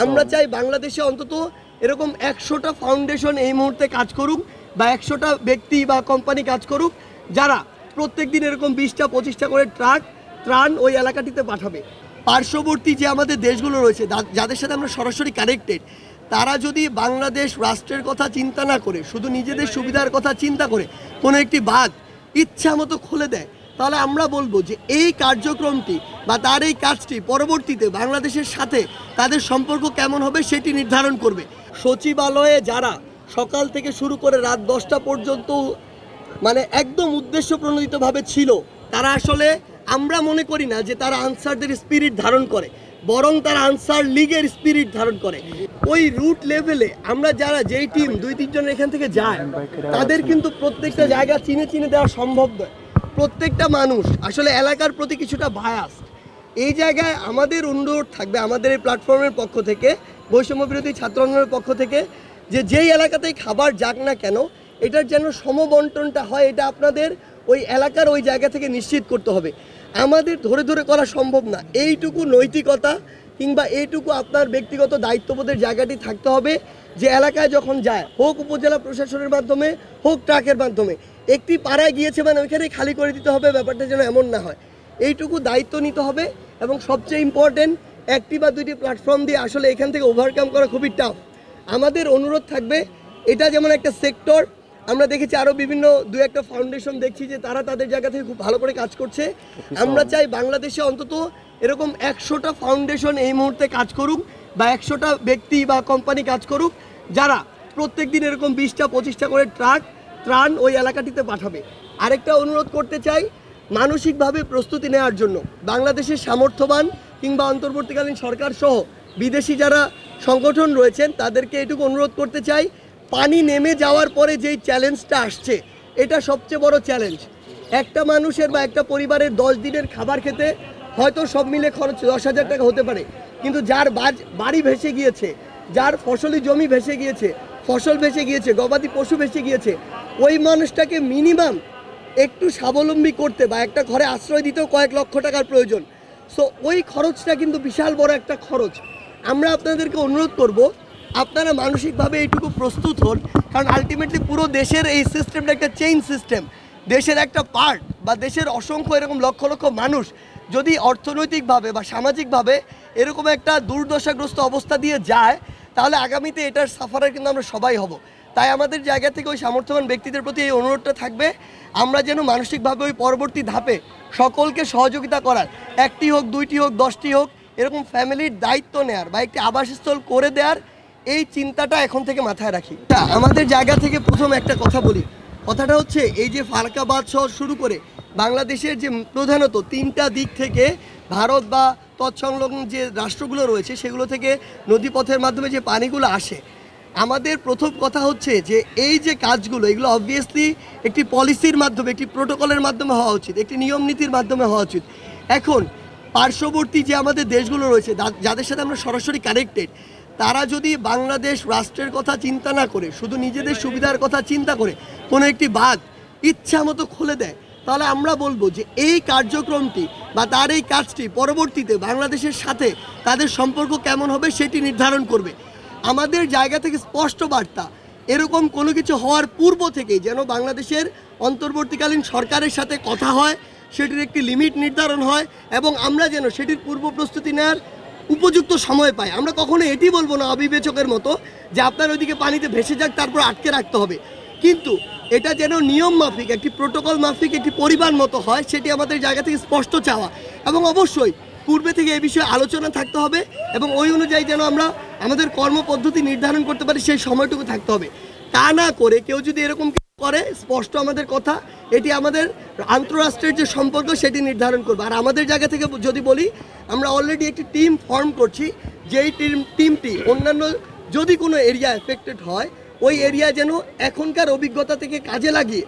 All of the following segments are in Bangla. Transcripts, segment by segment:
আমরা চাই বাংলাদেশে অন্তত এরকম 100টা ফাউন্ডেশন এই মুহূর্তে কাজ করুক বা 100টা ব্যক্তি বা কোম্পানি কাজ করুক যারা প্রত্যেকদিন এরকম 20টা 25টা করে ট্রাক ত্রাণ ওই এলাকাটিতে পাঠাবে। পার্শ্ববর্তী যে আমাদের দেশগুলো রয়েছে যাদের সাথে আমরা সরাসরি কানেক্টেড, তারা যদি বাংলাদেশ রাষ্ট্রের কথা চিন্তা না করে শুধু নিজেদের সুবিধার কথা চিন্তা করে কোনো একটি বাঁধ ইচ্ছা মতো খুলে দেয়, তাহলে আমরা বলবো যে এই কার্যক্রমটি বা তার এই কাজটি পরবর্তীতে বাংলাদেশের সাথে তাদের সম্পর্ক কেমন হবে সেটি নির্ধারণ করবে। সচিবালয়ে যারা সকাল থেকে শুরু করে রাত 10টা পর্যন্ত একদম উদ্দেশ্য প্রণোদিতভাবে ছিল, তারা আসলে আমরা মনে করি না যে তারা আনসারদের স্পিরিট ধারণ করে, বরং তারা আনসার লীগের স্পিরিট ধারণ করে। ওই রুট লেভেলে আমরা যারা যেই টিম 2-3 জন এখান থেকে যায়, তাদের কিন্তু প্রত্যেকটা জায়গা চিনে চিনে দেওয়া সম্ভব নয়। প্রত্যেকটা মানুষ আসলে এলাকার প্রতি কিছুটা বায়াস। এই জায়গায় আমাদের অনুরোধ থাকবে আমাদের এই প্ল্যাটফর্মের পক্ষ থেকে, বৈষম্য বিরোধী ছাত্র আন্দোলনের পক্ষ থেকে, যে যেই এলাকাতেই খাবার যাক না কেন এটার যেন সমবন্টনটা হয়, এটা আপনাদের ওই এলাকার ওই জায়গা থেকে নিশ্চিত করতে হবে। আমাদের ধরে ধরে করা সম্ভব না। এইটুকু নৈতিকতা কিংবা এইটুকু আপনার ব্যক্তিগত দায়িত্ববোধের জায়গাটি থাকতে হবে যে এলাকায় যখন যায়, হোক উপজেলা প্রশাসনের মাধ্যমে হোক ট্রাকের মাধ্যমে, একটি পাড়ায় গিয়েছে ওইখানেই খালি করে দিতে হবে, ব্যাপারটা যেন এমন না হয়। এইটুকু দায়িত্ব নিতে হবে। এবং সবচেয়ে ইম্পর্টেন্ট, 1টি বা 2টি প্ল্যাটফর্ম দিয়ে আসলে এখান থেকে ওভারকাম করা খুবই টাফ। আমাদের অনুরোধ থাকবে, এটা যেমন একটা সেক্টর, আমরা দেখেছি আরও বিভিন্ন 2-1টা ফাউন্ডেশন দেখছি যে তারা তাদের জায়গা থেকে খুব ভালো করে কাজ করছে। আমরা চাই বাংলাদেশে অন্তত এরকম 100টা ফাউন্ডেশন এই মুহূর্তে কাজ করুক বা 100টা ব্যক্তি বা কোম্পানি কাজ করুক যারা প্রত্যেকদিন এরকম 20টা 25টা করে ট্রাক ত্রাণ ওই এলাকাটিতে পাঠাবে। আরেকটা অনুরোধ করতে চাই, মানসিকভাবে প্রস্তুতি নেওয়ার জন্য বাংলাদেশের সামর্থ্যবান কিংবা অন্তর্বর্তীকালীন সরকার সহ বিদেশি যারা সংগঠন রয়েছেন তাদেরকে এটুকু অনুরোধ করতে চাই, পানি নেমে যাওয়ার পরে যেই চ্যালেঞ্জটা আসছে এটা সবচেয়ে বড় চ্যালেঞ্জ। একটা মানুষের বা একটা পরিবারের 10 দিনের খাবার খেতে হয়তো সব মিলে খরচ 10,000 টাকা হতে পারে, কিন্তু যার বাড়ি ভেসে গিয়েছে, যার ফসলি জমি ভেসে গিয়েছে, ফসল ভেসে গিয়েছে, গবাদি পশু ভেসে গিয়েছে, ওই মানুষটাকে মিনিমাম একটু স্বাবলম্বী করতে বা একটা ঘরে আশ্রয় দিতেও কয়েক লক্ষ টাকার প্রয়োজন। সো ওই খরচটা কিন্তু বিশাল বড় একটা খরচ। আমরা আপনাদেরকে অনুরোধ করব, আপনারা মানসিকভাবে এইটুকু প্রস্তুত হন, কারণ আলটিমেটলি পুরো দেশের এই সিস্টেমটা একটা চেইন সিস্টেম। দেশের একটা পার্ট বা দেশের অসংখ্য এরকম লক্ষ লক্ষ মানুষ যদি অর্থনৈতিকভাবে বা সামাজিকভাবে এরকম একটা দুর্দশাগ্রস্ত অবস্থা দিয়ে যায়, তাহলে আগামীতে এটার সাফারার কিন্তু আমরা সবাই হব। তাই আমাদের জায়গা থেকে ওই সামর্থ্যবান ব্যক্তিদের প্রতি এই অনুরোধটা থাকবে, আমরা যেন মানসিকভাবে ওই পরবর্তী ধাপে সকলকে সহযোগিতা করার, 1টি হোক 2টি হোক 10টি হোক এরকম ফ্যামিলির দায়িত্ব নেয়ার বা একটি আবাসস্থল করে দেওয়ার এই চিন্তাটা এখন থেকে মাথায় রাখি। আমাদের জায়গা থেকে প্রথম একটা কথা বলি, কথাটা হচ্ছে এই যে ফারাক্কাবাদ শহর শুরু করে বাংলাদেশের যে প্রধানত 3টা দিক থেকে ভারত বা তৎসংলগ্ন যে রাষ্ট্রগুলো রয়েছে সেগুলো থেকে নদীপথের মাধ্যমে যে পানিগুলো আসে, আমাদের প্রথম কথা হচ্ছে যে এই যে কাজগুলো এগুলো অবভিয়াসলি একটি পলিসির মাধ্যমে, একটি প্রোটোকলের মাধ্যমে হওয়া উচিত, একটি নিয়ম নীতির মাধ্যমে হওয়া উচিত। এখন পার্শ্ববর্তী যে আমাদের দেশগুলো রয়েছে যাদের সাথে আমরা সরাসরি কানেক্টেড, তারা যদি বাংলাদেশ রাষ্ট্রের কথা চিন্তা না করে শুধু নিজেদের সুবিধার কথা চিন্তা করে কোনো একটি বাঁধ ইচ্ছা মতো খুলে দেয়, তাহলে আমরা বলবো যে এই কার্যক্রমটি বা তার এই কাজটি পরবর্তীতে বাংলাদেশের সাথে তাদের সম্পর্ক কেমন হবে সেটি নির্ধারণ করবে। আমাদের জায়গা থেকে স্পষ্ট বার্তা, এরকম কোনো কিছু হওয়ার পূর্ব থেকেই যেন বাংলাদেশের অন্তর্বর্তীকালীন সরকারের সাথে কথা হয়, সেটির একটি লিমিট নির্ধারণ হয় এবং আমরা যেন সেটির পূর্ব প্রস্তুতি নেওয়ার উপযুক্ত সময় পাই। আমরা কখনো এটি বলবো না অবিবেচকের মতো যে আপনার ওইদিকে পানিতে ভেসে যাক তারপর আটকে রাখতে হবে, কিন্তু এটা যেন নিয়ম মাফিক, একটি প্রোটোকল মাফিক, একটি পরিবার মতো হয়, সেটি আমাদের জায়গা থেকে স্পষ্ট চাওয়া। এবং অবশ্যই পূর্বে থেকে এই বিষয়ে আলোচনা থাকতে হবে এবং ওই অনুযায়ী যেন আমরা আমাদের কর্মপদ্ধতি নির্ধারণ করতে পারি, সেই সময়টুকু থাকতে হবে। তা না করে কেউ যদি এরকম করে, স্পষ্ট আমাদের কথা, এটি আমাদের আন্তঃরাষ্ট্রের যে সম্পর্ক সেটি নির্ধারণ করবে। আর আমাদের জায়গা থেকে যদি বলি, আমরা অলরেডি একটি টিম ফর্ম করছি, যেই টিমটি অন্যান্য যদি কোনো এরিয়া এফেক্টেড হয় ওই এরিয়া যেন এখনকার অভিজ্ঞতা থেকে কাজে লাগিয়ে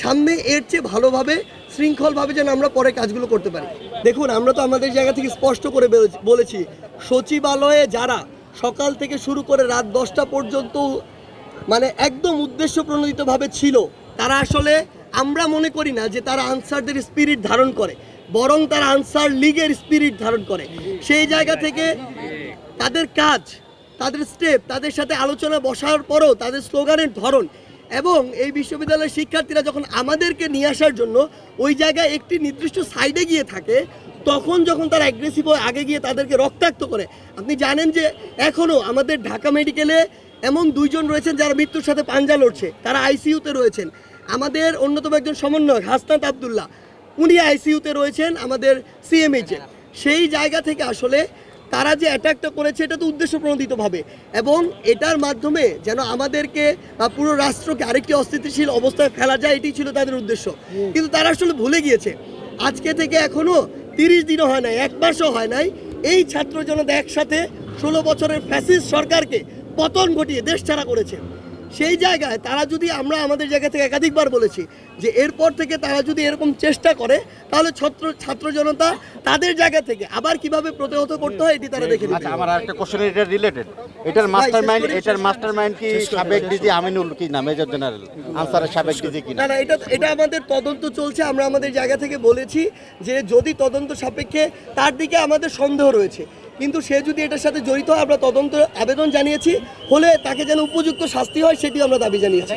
সামনে এর চেয়ে ভালোভাবে শৃঙ্খলভাবে যেন আমরা পরে কাজগুলো করতে পারি। দেখুন, আমরা তো আমাদের জায়গা থেকে স্পষ্ট করে বলেছি, সচিবালয়ে যারা সকাল থেকে শুরু করে রাত 10টা পর্যন্ত একদম উদ্দেশ্য প্রণোদিতভাবে ছিল, তারা আসলে আমরা মনে করি না যে তারা আনসারদের স্পিরিট ধারণ করে, বরং তারা আনসার লীগের স্পিরিট ধারণ করে। সেই জায়গা থেকে তাদের কাজ তাদের স্টেপ, তাদের সাথে আলোচনা বসার পরও তাদের স্লোগানের ধরন এবং এই বিশ্ববিদ্যালয়ের শিক্ষার্থীরা যখন আমাদেরকে নিয়ে আসার জন্য ওই জায়গায় একটি নির্দিষ্ট সাইডে গিয়ে থাকে, তখন যখন তারা অ্যাগ্রেসিভ হয়ে আগে গিয়ে তাদেরকে রক্তাক্ত করে। আপনি জানেন যে এখনও আমাদের ঢাকা মেডিকেলে এমন 2 জন রয়েছেন যারা মৃত্যুর সাথে পাঞ্জা লড়ছে, তারা আইসিইউতে রয়েছেন। আমাদের অন্যতম একজন সমন্বয়ক হাসনাত আবদুল্লাহ, উনি আইসিইউতে রয়েছেন আমাদের সিএমএইচে। সেই জায়গা থেকে আসলে তারা যে অ্যাটাকটা করেছে এটা তো উদ্দেশ্যপ্রণোদিতভাবে, এবং এটার মাধ্যমে যেন আমাদেরকে বা পুরো রাষ্ট্রকে আরেকটি অস্থিতিশীল অবস্থায় ফেলা যায়, এটি ছিল তাদের উদ্দেশ্য। কিন্তু তারা আসলে ভুলে গিয়েছে আজকে থেকে এখনও 30 দিনও হয় নাই, 1 মাসও হয় নাই, এই ছাত্র জনতা একসাথে 16 বছরের ফ্যাসিস্ট সরকারকে পতন ঘটিয়ে দেশ ছাড়া করেছে। সেই জায়গায় তারা যদি, আমরা আমাদের জায়গা থেকে একাধিকবার বলেছি যে এরপর থেকে তারা যদি এরকম চেষ্টা করে তাহলে ছাত্র জনতা তাদের জায়গা থেকে আবার কিভাবে প্রতিহত করতে হয় এটি তারা দেখে নেবে। আচ্ছা, আমার আরেকটা কোশ্চেন, এটা রিলেটেড। এটার মাস্টারমাইন্ড কি সাবেক ডিজি আমিনুল কি না, মেজর জেনারেল আনসারের সাবেক ডিজি কি না? না, এটা আমাদের তদন্ত চলছে। আমরা আমাদের জায়গা থেকে বলেছি যে যদি তদন্ত সাপেক্ষে তার দিকে আমাদের সন্দেহ রয়েছে, কিন্তু সে যদি এটার সাথে জড়িত হয় আমরা তদন্ত আবেদন জানিয়েছি, হলে তাকে যেন উপযুক্ত শাস্তি হয় সেটি আমরা দাবি জানিয়েছি।